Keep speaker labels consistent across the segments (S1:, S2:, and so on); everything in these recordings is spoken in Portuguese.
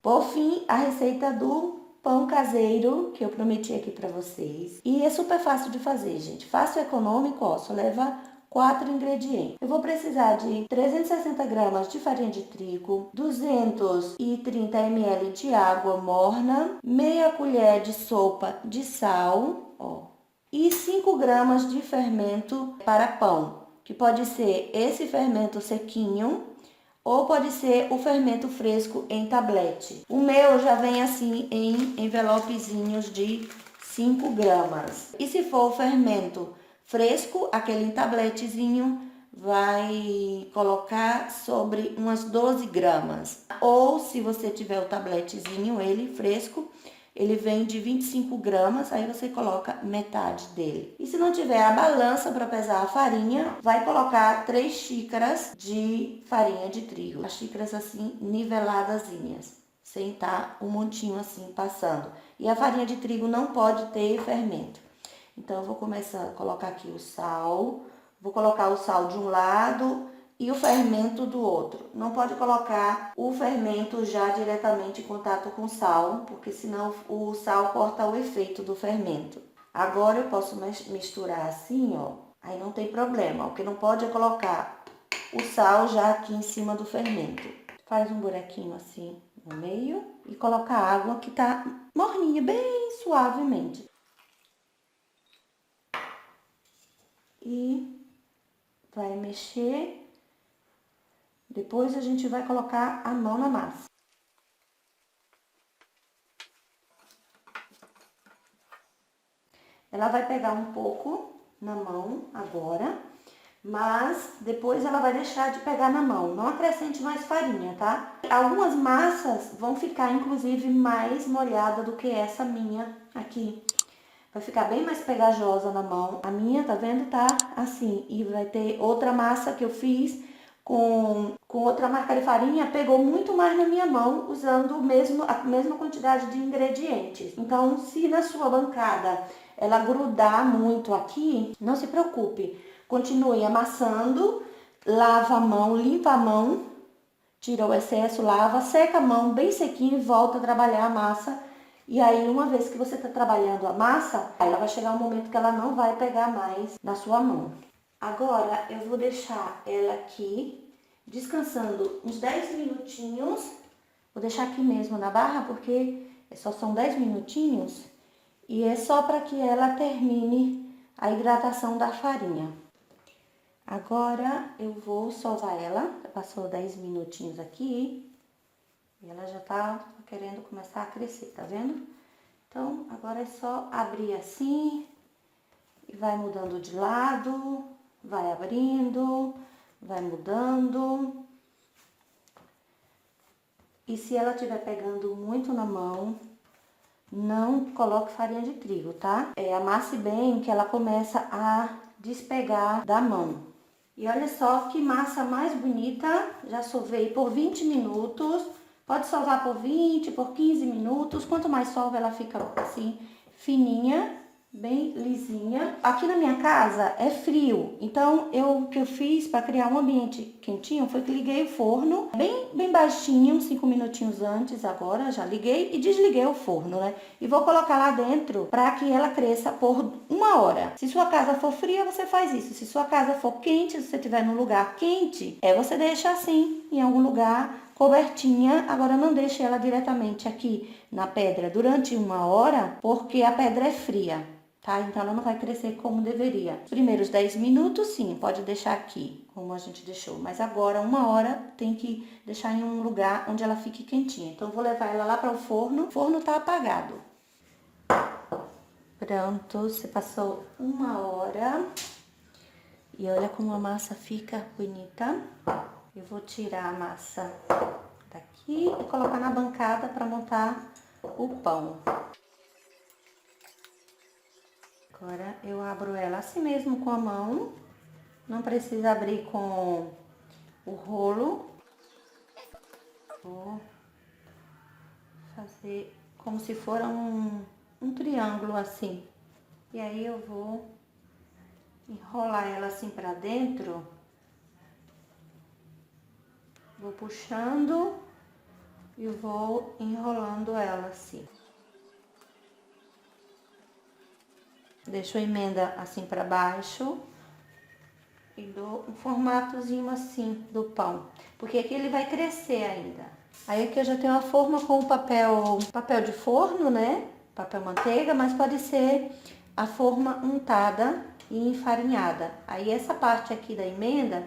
S1: Por fim, a receita do pão caseiro, que eu prometi aqui pra vocês. E é super fácil de fazer, gente. Fácil e econômico, ó, só leva 4 ingredientes. Eu vou precisar de 360 gramas de farinha de trigo, 230 ml de água morna, meia colher de sopa de sal, ó, e 5 gramas de fermento para pão, que pode ser esse fermento sequinho, ou pode ser o fermento fresco em tablete. O meu já vem assim em envelopezinhos de 5 gramas. E se for o fermento fresco, aquele em tabletezinho, vai colocar sobre umas 12 gramas. Ou se você tiver o tabletezinho, ele fresco, ele vem de 25 gramas, aí você coloca metade dele. E se não tiver a balança para pesar a farinha, vai colocar 3 xícaras de farinha de trigo. As xícaras assim, niveladazinhas, sem estar um montinho assim passando. E a farinha de trigo não pode ter fermento. Então, eu vou começar a colocar aqui o sal. Vou colocar o sal de um lado e o fermento do outro. Não pode colocar o fermento já diretamente em contato com o sal, porque senão o sal corta o efeito do fermento. Agora eu posso misturar assim, ó. Aí não tem problema. O que não pode é colocar o sal já aqui em cima do fermento. Faz um buraquinho assim no meio e coloca a água que tá morninha, bem suavemente. E vai mexer. Depois a gente vai colocar a mão na massa. Ela vai pegar um pouco na mão agora, mas depois ela vai deixar de pegar na mão. Não acrescente mais farinha, tá? Algumas massas vão ficar, inclusive, mais molhada do que essa minha aqui. Vai ficar bem mais pegajosa na mão. A minha, tá vendo? Tá assim. E vai ter outra massa que eu fiz com outra marca de farinha, pegou muito mais na minha mão, usando a mesma quantidade de ingredientes. Então, se na sua bancada ela grudar muito aqui, não se preocupe. Continue amassando, lava a mão, limpa a mão, tira o excesso, lava, seca a mão bem sequinho e volta a trabalhar a massa. E aí, uma vez que você está trabalhando a massa, ela vai chegar um momento que ela não vai pegar mais na sua mão. Agora, eu vou deixar ela aqui, descansando uns 10 minutinhos. Vou deixar aqui mesmo na barra, porque só são 10 minutinhos. E é só para que ela termine a hidratação da farinha. Agora, eu vou sovar ela. Passou 10 minutinhos aqui. E ela já tá querendo começar a crescer, tá vendo? Então, agora é só abrir assim. E vai mudando de lado. Vai abrindo, vai mudando. E se ela estiver pegando muito na mão, não coloque farinha de trigo, tá? Amasse bem que ela começa a despegar da mão. E olha só que massa mais bonita. Já sovei por 20 minutos. Pode sovar por 20, por 15 minutos. Quanto mais sova, ela fica assim, fininha, bem lisinha. Aqui na minha casa é frio, então o que eu fiz para criar um ambiente quentinho foi que liguei o forno bem baixinho, 5 minutinhos antes. Agora já liguei e desliguei o forno, né? E vou colocar lá dentro para que ela cresça por 1 hora. Se sua casa for fria, você faz isso. Se sua casa for quente, se você estiver num lugar quente, você deixa assim, em algum lugar cobertinha. Agora não deixe ela diretamente aqui na pedra durante 1 hora, porque a pedra é fria, tá? Então ela não vai crescer como deveria. Os primeiros 10 minutos, sim, pode deixar aqui, como a gente deixou. Mas agora, 1 hora, tem que deixar em um lugar onde ela fique quentinha. Então, eu vou levar ela lá para o forno. O forno tá apagado. Pronto, você passou 1 hora. E olha como a massa fica bonita. Eu vou tirar a massa daqui e colocar na bancada para montar o pão. Agora, eu abro ela assim mesmo com a mão. Não precisa abrir com o rolo. Vou fazer como se for um triângulo assim. E aí, eu vou enrolar ela assim pra dentro. Vou puxando e vou enrolando ela assim. Deixo a emenda assim para baixo e dou um formatozinho assim do pão, porque aqui ele vai crescer ainda. Aí aqui eu já tenho a forma com o papel de forno, né? Papel manteiga, mas pode ser a forma untada e enfarinhada. Aí essa parte aqui da emenda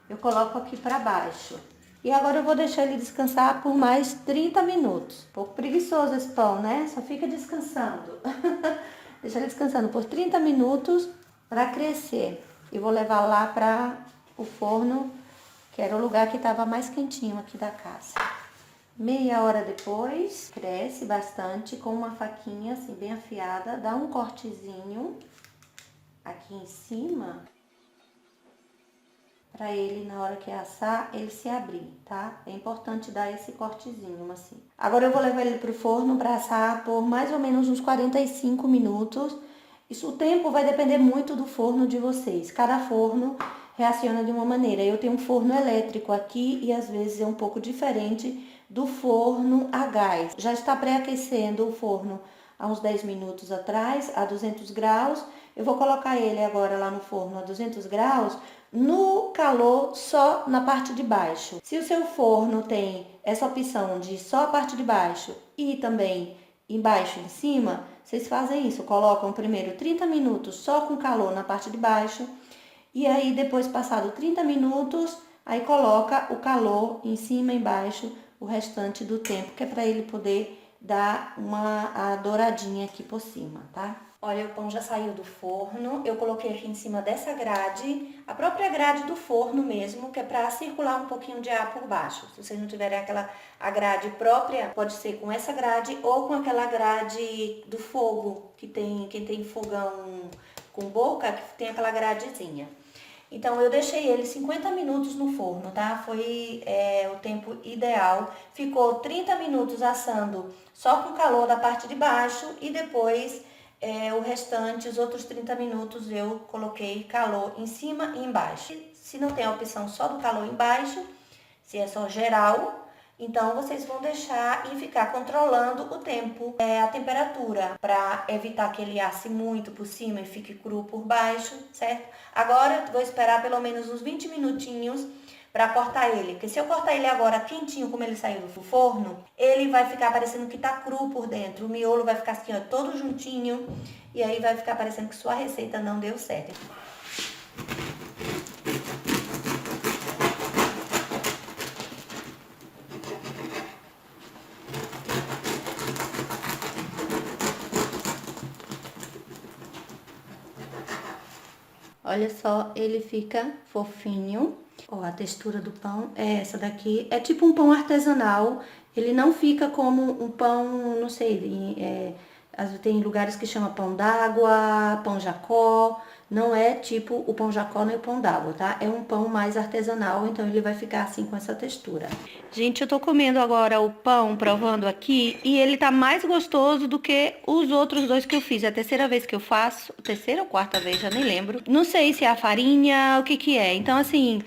S1: eu coloco aqui para baixo. E agora eu vou deixar ele descansar por mais 30 minutos. Um pouco preguiçoso esse pão, né? Só fica descansando. Deixa ele descansando por 30 minutos para crescer. E vou levar lá para o forno, que era o lugar que estava mais quentinho aqui da casa. Meia hora depois, cresce bastante com uma faquinha assim bem afiada, dá um cortezinho aqui em cima, para ele na hora que assar, ele se abrir, tá? É importante dar esse cortezinho assim. Agora eu vou levar ele pro forno para assar por mais ou menos uns 45 minutos. Isso, o tempo vai depender muito do forno de vocês. Cada forno reaciona de uma maneira. Eu tenho um forno elétrico aqui e às vezes é um pouco diferente do forno a gás. Já está pré-aquecendo o forno há uns 10 minutos atrás, a 200 graus. Eu vou colocar ele agora lá no forno a 200 graus, no calor só na parte de baixo. Se o seu forno tem essa opção de só a parte de baixo e também embaixo e em cima, vocês fazem isso. Colocam primeiro 30 minutos só com calor na parte de baixo e aí depois, passado 30 minutos, aí coloca o calor em cima e embaixo o restante do tempo, que é para ele poder dar a douradinha aqui por cima, tá? Olha, o pão já saiu do forno, eu coloquei aqui em cima dessa grade, a própria grade do forno mesmo, que é para circular um pouquinho de ar por baixo. Se vocês não tiverem a grade própria, pode ser com essa grade ou com aquela grade do fogo, que tem, quem tem fogão com boca, que tem aquela gradezinha. Então, eu deixei ele 50 minutos no forno, tá? Foi o tempo ideal. Ficou 30 minutos assando só com calor da parte de baixo e depois o restante, os outros 30 minutos, eu coloquei calor em cima e embaixo. Se não tem a opção só do calor embaixo, se é só geral, então vocês vão deixar e ficar controlando o tempo, a temperatura, para evitar que ele asse muito por cima e fique cru por baixo, certo? Agora vou esperar pelo menos uns 20 minutinhos para cortar ele, porque se eu cortar ele agora quentinho, como ele saiu do forno, ele vai ficar parecendo que tá cru por dentro, o miolo vai ficar assim, ó, todo juntinho, e aí vai ficar parecendo que sua receita não deu certo. Olha só, ele fica fofinho. Ó, a textura do pão é essa daqui. É tipo um pão artesanal. Ele não fica como um pão, não sei, tem lugares que chama pão d'água, pão Jacó. Não é tipo o pão Jacó nem o pão d'água, tá? É um pão mais artesanal, então ele vai ficar assim com essa textura. Gente, eu tô comendo agora o pão, provando aqui, e ele tá mais gostoso do que os outros dois que eu fiz. É a terceira vez que eu faço, terceira ou quarta vez, já nem lembro. Não sei se é a farinha, o que que é. Então, assim,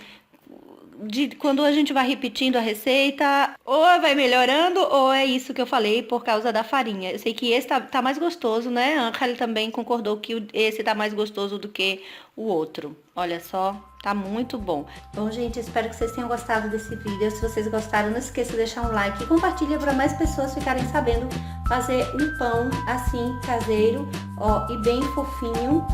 S1: quando a gente vai repetindo a receita, ou vai melhorando, ou é isso que eu falei por causa da farinha. Eu sei que esse tá mais gostoso, né? A Angela também concordou que esse tá mais gostoso do que o outro. Olha só, tá muito bom. Bom, gente, espero que vocês tenham gostado desse vídeo. Se vocês gostaram, não esqueça de deixar um like e compartilha para mais pessoas ficarem sabendo fazer um pão assim, caseiro, ó, e bem fofinho.